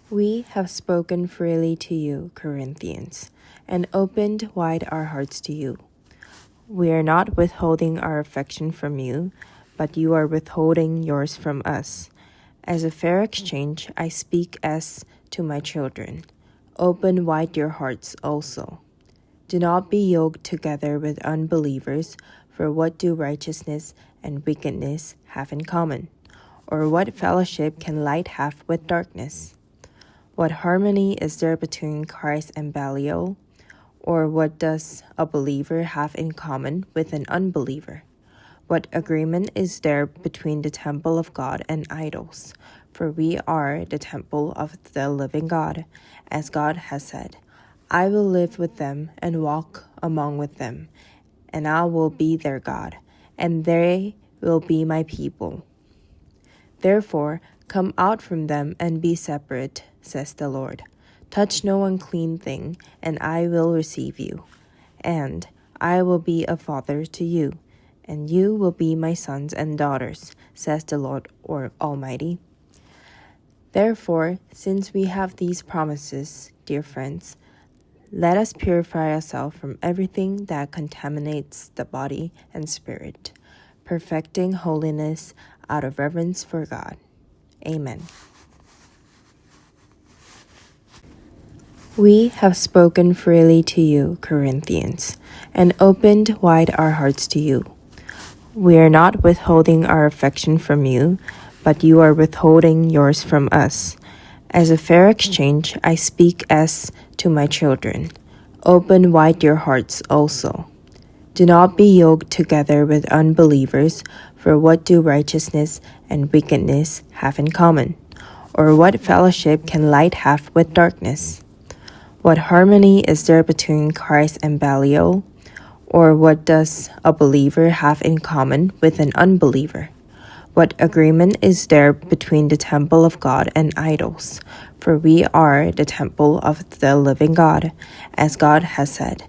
We have spoken freely to you, Corinthians, and opened wide our hearts to you. We are not withholding our affection from you, but you are withholding yours from us. As a fair exchange, I speak as to my children. Open wide your hearts also. Do not be yoked together with unbelievers, for what do righteousness and wickedness have in common? Or what fellowship can light have with darkness? What harmony is there between Christ and Belial? Or what does a believer have in common with an unbeliever? What agreement is there between the temple of God and idols? For we are the temple of the living God, as God has said, I will live with them and walk among with them, and I will be their God, and they will be my people. Therefore, come out from them and be separate, says the Lord. Touch no unclean thing, and I will receive you. And I will be a father to you, and you will be my sons and daughters, says the Lord Almighty. Therefore, since we have these promises, dear friends, let us purify ourselves from everything that contaminates the body and spirit, perfecting holiness out of reverence for God. Amen. We have spoken freely to you, Corinthians, and opened wide our hearts to you. We are not withholding our affection from you, but you are withholding yours from us. As a fair exchange, I speak as to my children. Open wide your hearts also. Do not be yoked together with unbelievers, for what do righteousness and wickedness have in common? Or what fellowship can light have with darkness? What harmony is there between Christ and Belial? Or what does a believer have in common with an unbeliever? What agreement is there between the temple of God and idols? For we are the temple of the living God, as God has said,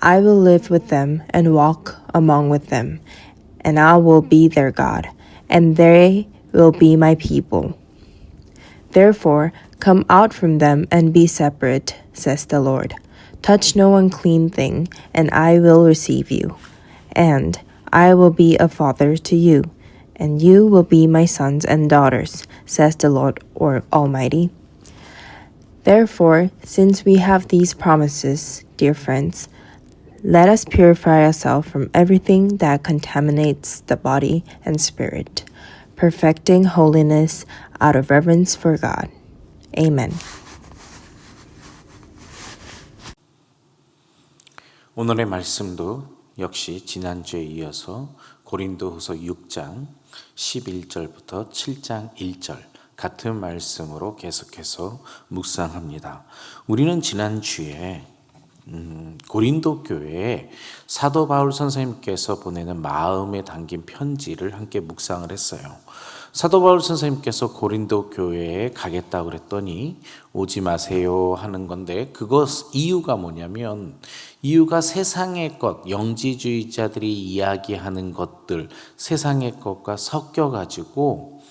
I will live with them and walk among with them, and I will be their God, and they will be my people. Therefore, come out from them and be separate, says the Lord. Touch no unclean thing, and I will receive you. And I will be a father to you, and you will be my sons and daughters, says the Lord Almighty. Therefore, since we have these promises, dear friends, let us purify ourselves from everything that contaminates the body and spirit, perfecting holiness out of reverence for God. Amen. 오늘의 말씀도 역시 지난주에 이어서 고린도후서 6장 11절부터 7장 1절 같은 말씀으로 계속해서 묵상합니다. 우리는 지난주에 고린도 교회에 사도 바울 선생님께서 보내는 마음에 담긴 편지를 함께 묵상을 했어요. 사도 바울 선생님께서 고린도 교회에 가겠다고 그랬더니 오지 마세요 하는 건데 그것 이유가 뭐냐면 이유가 세상의 것, 영지주의자들이 이야기하는 것들, 세상의 것과 섞여가지고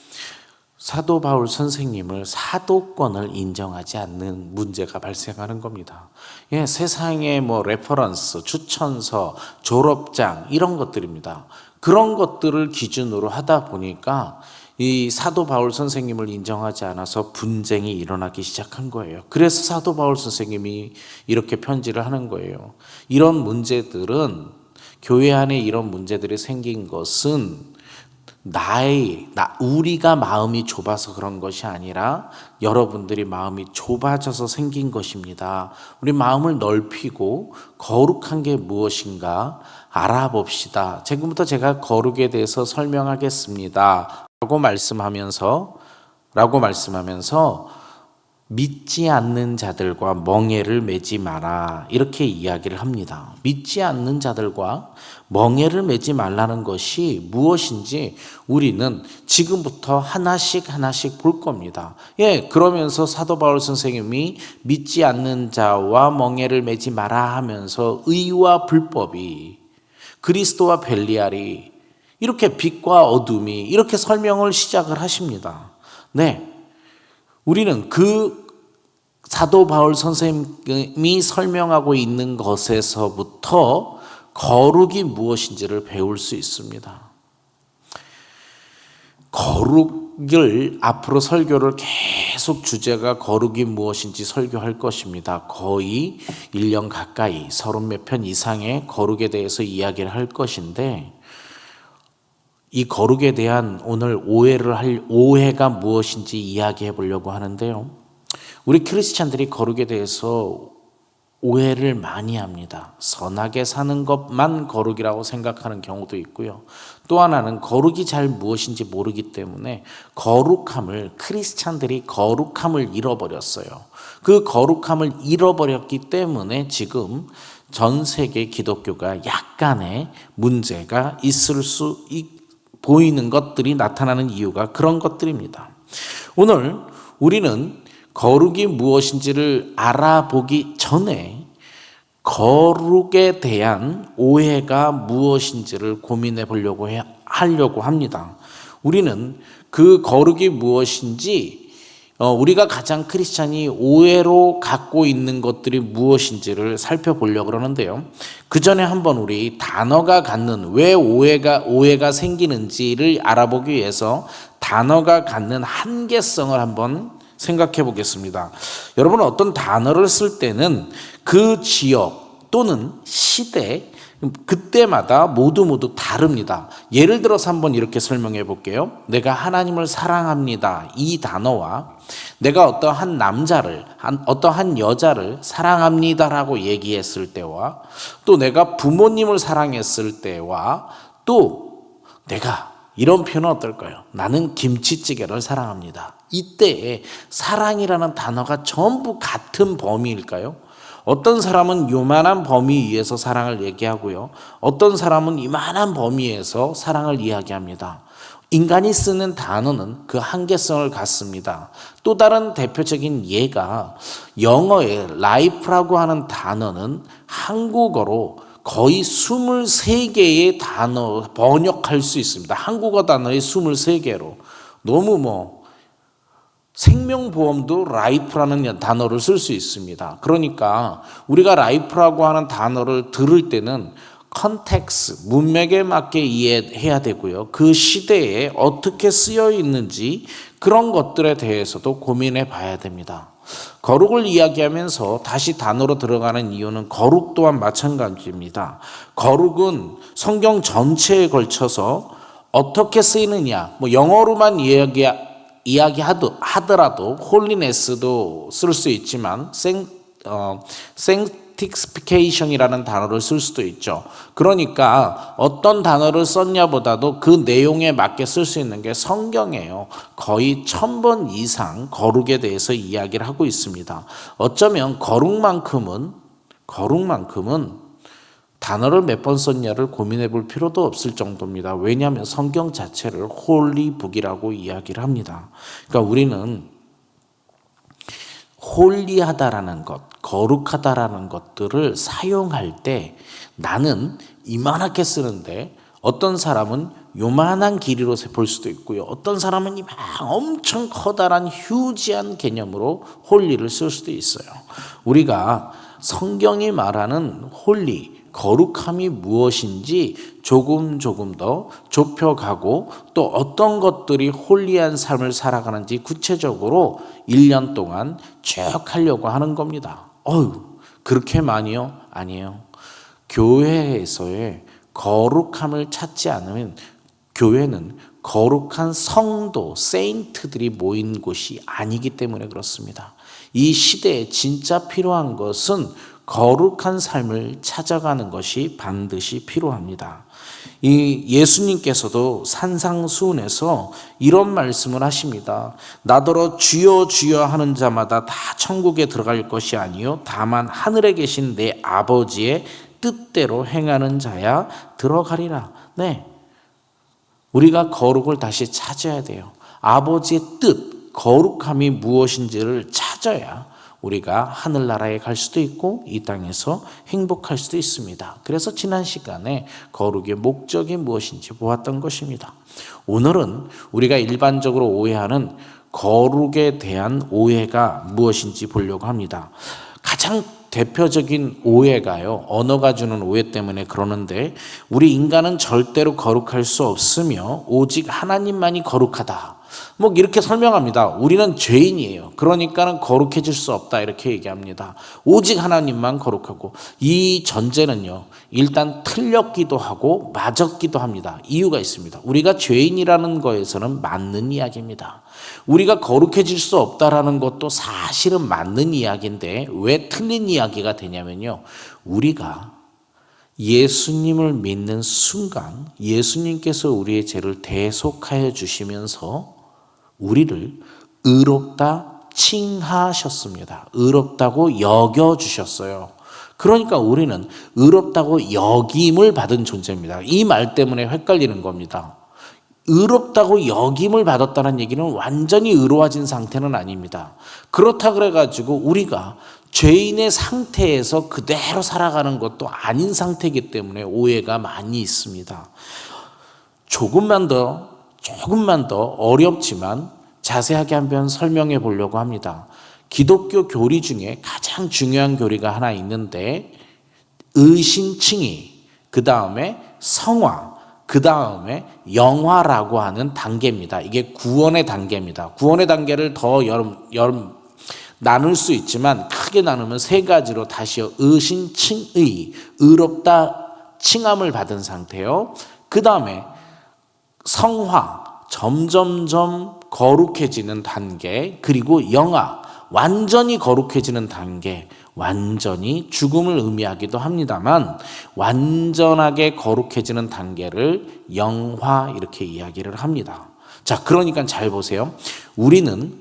사도 바울 선생님을 사도권을 인정하지 않는 문제가 발생하는 겁니다. 예, 세상의 레퍼런스, 추천서, 졸업장 이런 것들입니다. 그런 것들을 기준으로 하다 보니까 이 사도 바울 선생님을 인정하지 않아서 분쟁이 일어나기 시작한 거예요. 그래서 사도 바울 선생님이 이렇게 편지를 하는 거예요. 이런 문제들은 교회 안에 이런 문제들이 생긴 것은 우리가 마음이 좁아서 그런 것이 아니라 여러분들이 마음이 좁아져서 생긴 것입니다. 우리 마음을 넓히고 거룩한 게 무엇인가 알아봅시다. 지금부터 제가 거룩에 대해서 설명하겠습니다. 라고 말씀하면서 믿지 않는 자들과 멍에를 매지 마라 이렇게 이야기를 합니다. 믿지 않는 자들과 멍에를 매지 말라는 것이 무엇인지 우리는 지금부터 하나씩 볼 겁니다. 예, 그러면서 사도 바울 선생님이 믿지 않는 자와 멍에를 매지 마라 하면서 의와 불법이 그리스도와 벨리알이 이렇게 빛과 어둠이 이렇게 설명을 시작을 하십니다. 네. 우리는 그 사도 바울 선생님이 설명하고 있는 것에서부터 거룩이 무엇인지를 배울 수 있습니다. 거룩을 앞으로 설교를 계속 주제가 거룩이 무엇인지 설교할 것입니다. 거의 1년 가까이 30몇 편 이상의 거룩에 대해서 이야기를 할 것인데 이 거룩에 대한 오늘 오해가 무엇인지 이야기해 보려고 하는데요. 우리 크리스찬들이 거룩에 대해서 오해를 많이 합니다. 선하게 사는 것만 거룩이라고 생각하는 경우도 있고요. 또 하나는 거룩이 잘 무엇인지 모르기 때문에 크리스찬들이 거룩함을 잃어버렸어요. 그 거룩함을 잃어버렸기 때문에 지금 전 세계 기독교가 약간의 문제가 보이는 것들이 나타나는 이유가 그런 것들입니다. 오늘 우리는 거룩이 무엇인지를 알아보기 전에 거룩에 대한 오해가 무엇인지를 고민해 하려고 합니다. 우리는 그 거룩이 무엇인지 우리가 가장 크리스찬이 오해로 갖고 있는 것들이 무엇인지를 살펴보려고 그러는데요. 그 전에 한번 우리 단어가 갖는 왜 오해가 생기는지를 알아보기 위해서 단어가 갖는 한계성을 한번 생각해 보겠습니다. 여러분 어떤 단어를 쓸 때는 그 지역 또는 시대 그때마다 모두 다릅니다. 예를 들어서 한번 이렇게 설명해 볼게요. 내가 하나님을 사랑합니다. 이 단어와 내가 어떠한 남자를 어떠한 여자를 사랑합니다라고 얘기했을 때와 또 내가 부모님을 사랑했을 때와 또 내가 이런 표현은 어떨까요? 나는 김치찌개를 사랑합니다. 이때에 사랑이라는 단어가 전부 같은 범위일까요? 어떤 사람은 요만한 범위 위에서 사랑을 얘기하고요. 어떤 사람은 이만한 범위에서 사랑을 이야기합니다. 인간이 쓰는 단어는 그 한계성을 갖습니다. 또 다른 대표적인 예가 영어의 life라고 하는 단어는 한국어로 거의 23개의 단어 번역할 수 있습니다. 한국어 단어의 23개로. 너무 생명보험도 라이프라는 단어를 쓸 수 있습니다. 그러니까 우리가 라이프라고 하는 단어를 들을 때는 컨텍스, 문맥에 맞게 이해해야 되고요. 그 시대에 어떻게 쓰여 있는지 그런 것들에 대해서도 고민해 봐야 됩니다. 거룩을 이야기하면서 다시 단어로 들어가는 이유는 거룩 또한 마찬가지입니다. 거룩은 성경 전체에 걸쳐서 어떻게 쓰이느냐, 영어로만 이야기하더라도 홀리네스도 쓸 수 있지만 sanctification이라는 단어를 쓸 수도 있죠. 그러니까 어떤 단어를 썼냐보다도 그 내용에 맞게 쓸 수 있는 게 성경이에요. 거의 1000번 이상 거룩에 대해서 이야기를 하고 있습니다. 어쩌면 거룩만큼은 단어를 몇 번 썼냐를 고민해 볼 필요도 없을 정도입니다. 왜냐하면 성경 자체를 홀리북이라고 이야기를 합니다. 그러니까 우리는 홀리하다라는 것, 거룩하다라는 것들을 사용할 때 나는 이만하게 쓰는데 어떤 사람은 요만한 길이로 볼 수도 있고요. 어떤 사람은 엄청 커다란 휴지한 개념으로 홀리를 쓸 수도 있어요. 우리가 성경이 말하는 홀리, 거룩함이 무엇인지 조금 더 좁혀가고 또 어떤 것들이 홀리한 삶을 살아가는지 구체적으로 1년 동안 쭉 하려고 하는 겁니다. 그렇게 많이요? 아니에요. 교회에서의 거룩함을 찾지 않으면 교회는 거룩한 성도, 세인트들이 모인 곳이 아니기 때문에 그렇습니다. 이 시대에 진짜 필요한 것은 거룩한 삶을 찾아가는 것이 반드시 필요합니다. 이 예수님께서도 산상수훈에서 이런 말씀을 하십니다. 나더러 주여 주여 하는 자마다 다 천국에 들어갈 것이 아니요 다만 하늘에 계신 내 아버지의 뜻대로 행하는 자야 들어가리라. 네, 우리가 거룩을 다시 찾아야 돼요. 아버지의 뜻, 거룩함이 무엇인지를 찾아야 우리가 하늘나라에 갈 수도 있고 이 땅에서 행복할 수도 있습니다. 그래서 지난 시간에 거룩의 목적이 무엇인지 보았던 것입니다. 오늘은 우리가 일반적으로 오해하는 거룩에 대한 오해가 무엇인지 보려고 합니다. 가장 대표적인 오해가요, 언어가 주는 오해 때문에 그러는데, 우리 인간은 절대로 거룩할 수 없으며 오직 하나님만이 거룩하다, 뭐 이렇게 설명합니다. 우리는 죄인이에요. 그러니까는 거룩해질 수 없다, 이렇게 얘기합니다. 오직 하나님만 거룩하고, 이 전제는요, 일단 틀렸기도 하고 맞았기도 합니다. 이유가 있습니다. 우리가 죄인이라는 거에서는 맞는 이야기입니다. 우리가 거룩해질 수 없다라는 것도 사실은 맞는 이야기인데 왜 틀린 이야기가 되냐면요, 우리가 예수님을 믿는 순간 예수님께서 우리의 죄를 대속하여 주시면서 우리를 의롭다 칭하셨습니다. 의롭다고 여겨주셨어요. 그러니까 우리는 의롭다고 여김을 받은 존재입니다. 이 말 때문에 헷갈리는 겁니다. 의롭다고 여김을 받았다는 얘기는 완전히 의로워진 상태는 아닙니다. 그렇다 그래가지고 우리가 죄인의 상태에서 그대로 살아가는 것도 아닌 상태이기 때문에 오해가 많이 있습니다. 조금만 더 어렵지만 자세하게 한번 설명해 보려고 합니다. 기독교 교리 중에 가장 중요한 교리가 하나 있는데, 의신칭의, 그 다음에 성화, 그 다음에 영화라고 하는 단계입니다. 이게 구원의 단계입니다. 구원의 단계를 더 나눌 수 있지만 크게 나누면 세 가지로 다시요. 의신칭의, 의롭다 칭함을 받은 상태요. 그 다음에 성화, 점점점 거룩해지는 단계, 그리고 영화, 완전히 거룩해지는 단계, 완전히 죽음을 의미하기도 합니다만 완전하게 거룩해지는 단계를 영화, 이렇게 이야기를 합니다. 자, 그러니까 잘 보세요. 우리는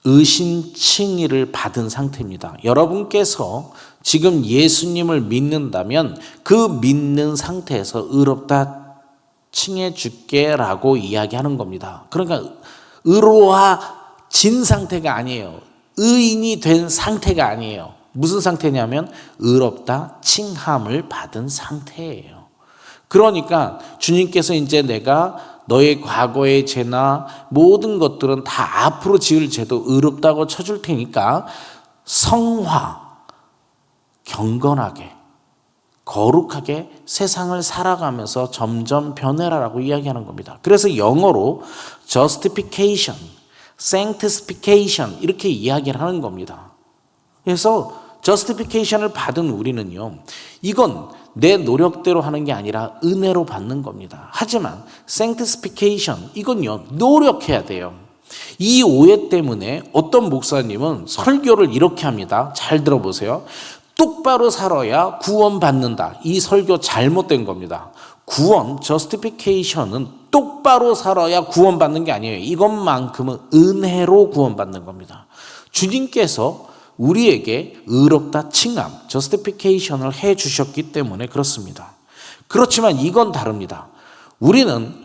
의신칭의를 받은 상태입니다. 여러분께서 지금 예수님을 믿는다면 그 믿는 상태에서 의롭다 칭해 줄게라고 이야기하는 겁니다. 그러니까 의로워진 상태가 아니에요. 의인이 된 상태가 아니에요. 무슨 상태냐면 의롭다 칭함을 받은 상태예요. 그러니까 주님께서 이제 내가 너의 과거의 죄나 모든 것들은 다 앞으로 지을 죄도 의롭다고 쳐줄 테니까 성화, 경건하게 거룩하게 세상을 살아가면서 점점 변해라라고 이야기하는 겁니다. 그래서 영어로 justification, sanctification 이렇게 이야기를 하는 겁니다. 그래서 justification을 받은 우리는요, 이건 내 노력대로 하는 게 아니라 은혜로 받는 겁니다. 하지만 sanctification, 이건요 노력해야 돼요. 이 오해 때문에 어떤 목사님은 설교를 이렇게 합니다. 잘 들어보세요. 똑바로 살아야 구원받는다. 이 설교 잘못된 겁니다. 구원, justification은 똑바로 살아야 구원받는 게 아니에요. 이것만큼은 은혜로 구원받는 겁니다. 주님께서 우리에게 의롭다 칭함, justification을 해 주셨기 때문에 그렇습니다. 그렇지만 이건 다릅니다. 우리는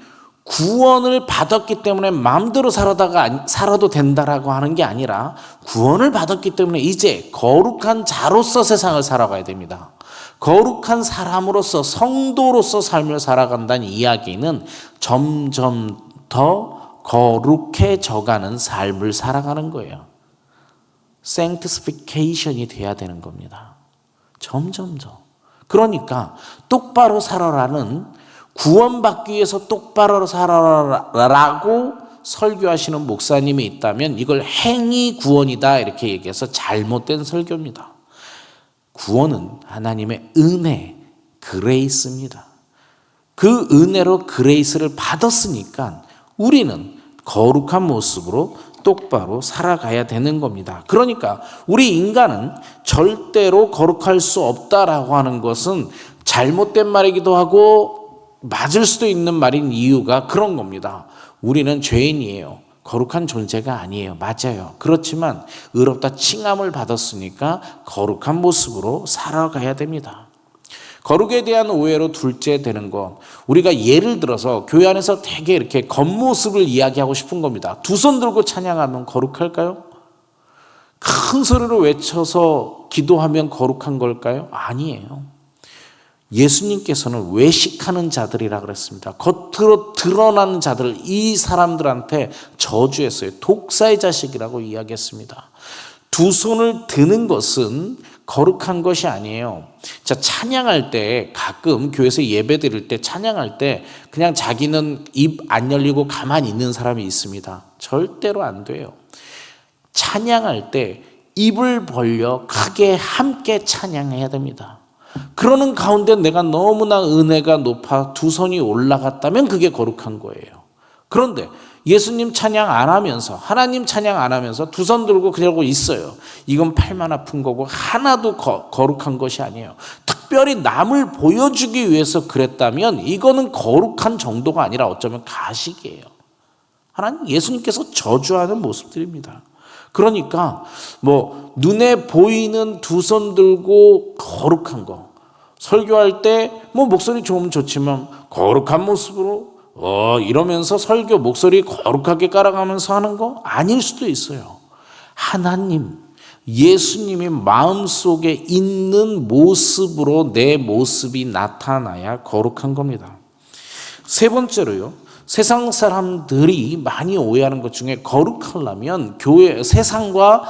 구원을 받았기 때문에 마음대로 살아도 된다라고 하는 게 아니라 구원을 받았기 때문에 이제 거룩한 자로서 세상을 살아가야 됩니다. 거룩한 사람으로서, 성도로서 삶을 살아간다는 이야기는 점점 더 거룩해져가는 삶을 살아가는 거예요. sanctification이 돼야 되는 겁니다. 점점 더. 그러니까 똑바로 살아라는, 구원받기 위해서 똑바로 살아라라고 설교하시는 목사님이 있다면 이걸 행위 구원이다 이렇게 얘기해서 잘못된 설교입니다. 구원은 하나님의 은혜, 그레이스입니다. 그 은혜로 그레이스를 받았으니까 우리는 거룩한 모습으로 똑바로 살아가야 되는 겁니다. 그러니까 우리 인간은 절대로 거룩할 수 없다라고 하는 것은 잘못된 말이기도 하고 맞을 수도 있는 말인 이유가 그런 겁니다. 우리는 죄인이에요. 거룩한 존재가 아니에요. 맞아요. 그렇지만 의롭다 칭함을 받았으니까 거룩한 모습으로 살아가야 됩니다. 거룩에 대한 오해로 둘째 되는 것, 우리가 예를 들어서 교회 안에서 되게 이렇게 겉모습을 이야기하고 싶은 겁니다. 두 손 들고 찬양하면 거룩할까요? 큰 소리로 외쳐서 기도하면 거룩한 걸까요? 아니에요. 예수님께서는 외식하는 자들이라 그랬습니다. 겉으로 드러나는 자들, 이 사람들한테 저주했어요. 독사의 자식이라고 이야기했습니다. 두 손을 드는 것은 거룩한 것이 아니에요. 자, 찬양할 때 가끔 교회에서 예배 드릴 때 찬양할 때 그냥 자기는 입 안 열리고 가만히 있는 사람이 있습니다. 절대로 안 돼요. 찬양할 때 입을 벌려 크게 함께 찬양해야 됩니다. 그러는 가운데 내가 너무나 은혜가 높아 두 손이 올라갔다면 그게 거룩한 거예요. 그런데 예수님 찬양 안 하면서, 하나님 찬양 안 하면서 두 손 들고 그러고 있어요. 이건 팔만 아픈 거고 하나도 거룩한 것이 아니에요. 특별히 남을 보여주기 위해서 그랬다면 이거는 거룩한 정도가 아니라 어쩌면 가식이에요. 하나님, 예수님께서 저주하는 모습들입니다. 그러니까 눈에 보이는 두 손 들고 거룩한 거, 설교할 때 목소리 좋으면 좋지만 거룩한 모습으로 이러면서 설교 목소리 거룩하게 깔아가면서 하는 거 아닐 수도 있어요. 하나님, 예수님이 마음속에 있는 모습으로 내 모습이 나타나야 거룩한 겁니다. 세 번째로요, 세상 사람들이 많이 오해하는 것 중에 거룩하려면 교회 세상과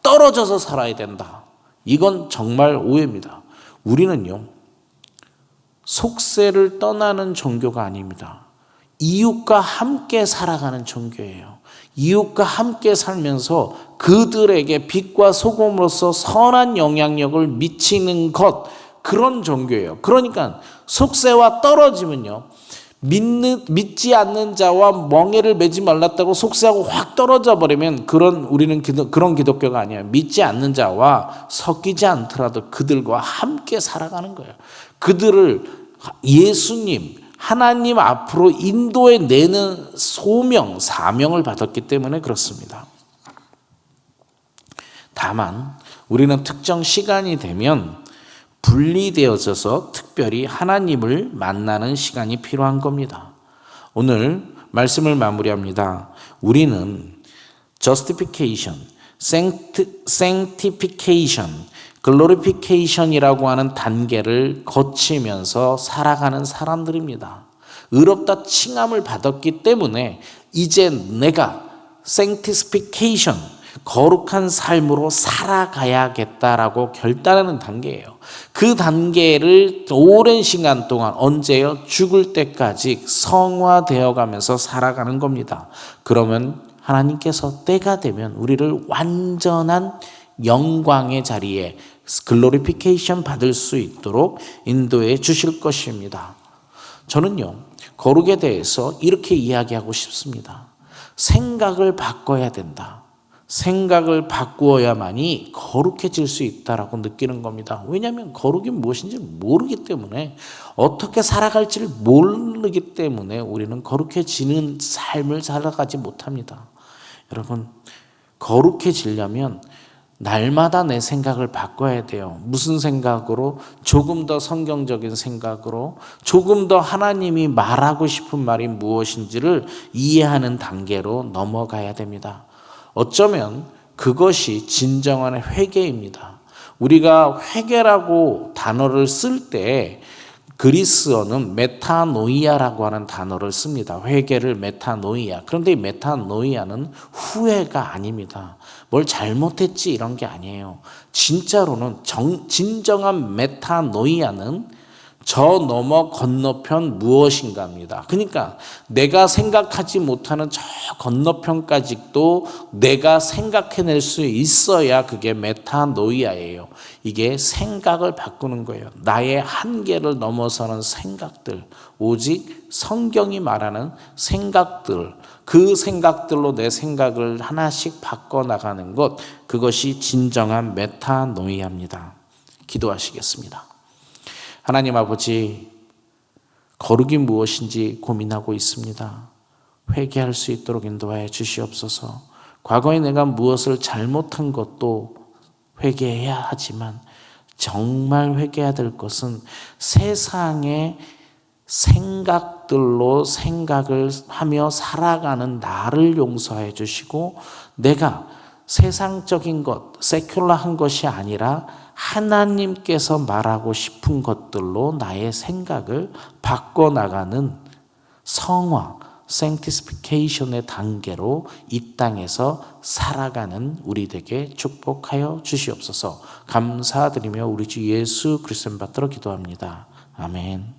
떨어져서 살아야 된다. 이건 정말 오해입니다. 우리는요, 속세를 떠나는 종교가 아닙니다. 이웃과 함께 살아가는 종교예요. 이웃과 함께 살면서 그들에게 빛과 소금으로서 선한 영향력을 미치는 것, 그런 종교예요. 그러니까 속세와 떨어지면요, 믿지 않는 자와 멍에를 매지 말랐다고 속세하고 확 떨어져 버리면 우리는 그런 기독교가 아니에요. 믿지 않는 자와 섞이지 않더라도 그들과 함께 살아가는 거예요. 그들을 예수님, 하나님 앞으로 인도해 내는 소명, 사명을 받았기 때문에 그렇습니다. 다만 우리는 특정 시간이 되면 분리되어져서 특별히 하나님을 만나는 시간이 필요한 겁니다. 오늘 말씀을 마무리합니다. 우리는 justification, sanctification, glorification이라고 하는 단계를 거치면서 살아가는 사람들입니다. 의롭다 칭함을 받았기 때문에 이제 내가 sanctification, 거룩한 삶으로 살아가야겠다라고 결단하는 단계예요. 그 단계를 오랜 시간 동안, 언제요? 죽을 때까지 성화되어 가면서 살아가는 겁니다. 그러면 하나님께서 때가 되면 우리를 완전한 영광의 자리에 글로리피케이션 받을 수 있도록 인도해 주실 것입니다. 저는요, 거룩에 대해서 이렇게 이야기하고 싶습니다. 생각을 바꿔야 된다. 생각을 바꾸어야만이 거룩해질 수 있다라고 느끼는 겁니다. 왜냐하면 거룩이 무엇인지 모르기 때문에, 어떻게 살아갈지를 모르기 때문에 우리는 거룩해지는 삶을 살아가지 못합니다. 여러분, 거룩해지려면 날마다 내 생각을 바꿔야 돼요. 무슨 생각으로? 조금 더 성경적인 생각으로, 조금 더 하나님이 말하고 싶은 말이 무엇인지를 이해하는 단계로 넘어가야 됩니다. 어쩌면 그것이 진정한 회개입니다. 우리가 회개라고 단어를 쓸 때 그리스어는 메타노이아라고 하는 단어를 씁니다. 회개를 메타노이아. 그런데 이 메타노이아는 후회가 아닙니다. 뭘 잘못했지 이런 게 아니에요. 진짜로는 진정한 메타노이아는 저 너머 건너편 무엇인가입니다. 그러니까 내가 생각하지 못하는 저 건너편까지도 내가 생각해낼 수 있어야 그게 메타노이아예요. 이게 생각을 바꾸는 거예요. 나의 한계를 넘어서는 생각들, 오직 성경이 말하는 생각들, 그 생각들로 내 생각을 하나씩 바꿔나가는 것, 그것이 진정한 메타노이아입니다. 기도하시겠습니다. 하나님 아버지, 거룩이 무엇인지 고민하고 있습니다. 회개할 수 있도록 인도하여 주시옵소서. 과거에 내가 무엇을 잘못한 것도 회개해야 하지만 정말 회개해야 될 것은 세상의 생각들로 생각을 하며 살아가는 나를 용서해 주시고, 내가 세상적인 것, 세큘러한 것이 아니라 하나님께서 말하고 싶은 것들로 나의 생각을 바꿔나가는 성화, sanctification의 단계로 이 땅에서 살아가는 우리 되게 축복하여 주시옵소서. 감사드리며 우리 주 예수 그리스도를 받들어 기도합니다. 아멘.